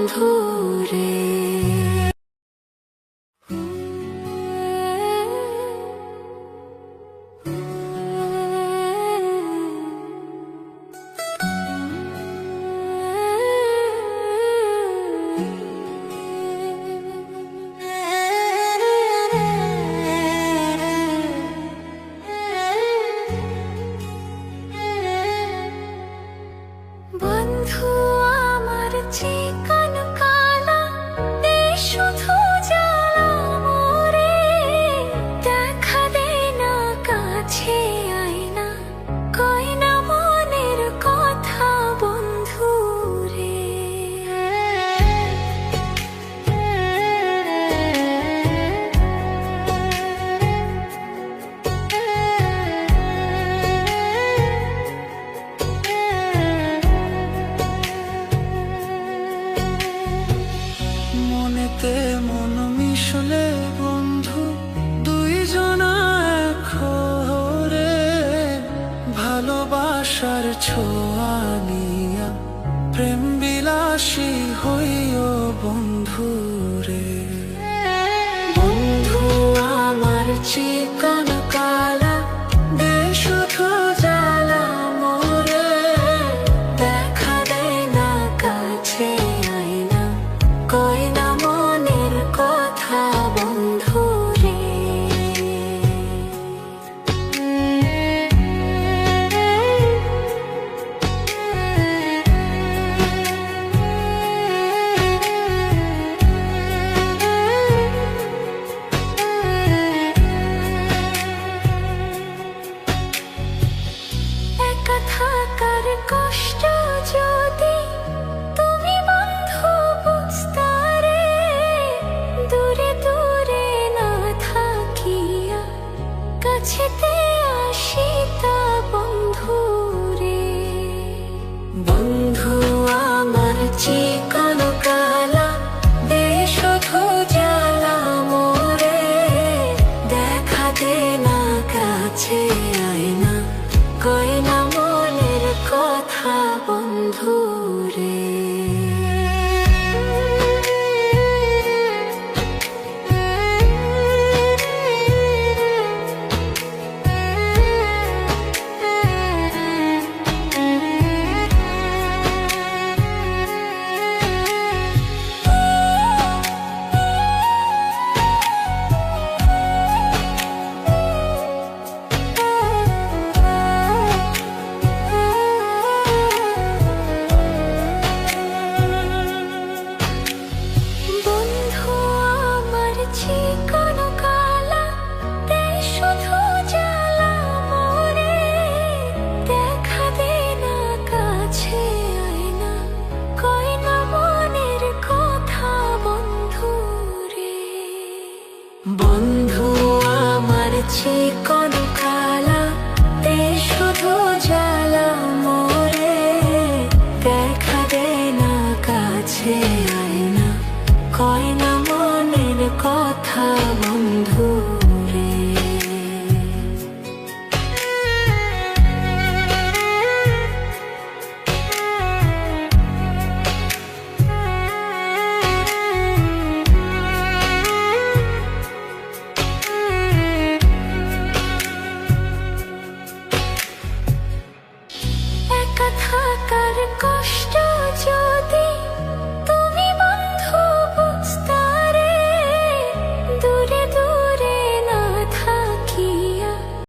বন্ধু রে। বন্ধু আমার চিকন কালা দে শুধু জ্বালা মোরে, দেখা দে না কাছে আয় না, কই না মনের কথা বন্ধু রে। মনেতে মন মিশলে বন্ধু দুইজনা এক হরে, ভালোবাসার ছোঁয়া নিয়া প্রেম বিলাসী হইও বন্ধু রে। বন্ধু আমার চিকন কালা দে শুধু জ্বালা মোরে, দেখা দে না কাছে আয় না, কই না মনের কথা বন্ধু রে। একা থাকার কষ্ট যদি তুমি বন্ধু বুঝতা রে, দূরে দূরে না থাকিয়া কাছেতে আসিতা বন্ধু রে। বন্ধু আমার চিকন কালা দে শুধু জ্বালা মোরে, দেখা দে না কাছে আয় না, কই না মনের কথা বন্ধু রে। বন্ধু আমার চিকন কালা দে শুধু জ্বালা মোরে, দেখা দে না কাছে আয় না, কই না মনের কথা বন্ধু রে। বন্ধু আমার চিকন কালা দে শুধু জ্বালা মোরে, দেখা দে না কাছে আয় না, কই না মনের কথা বন্ধু রে। একা থাকার কষ্ট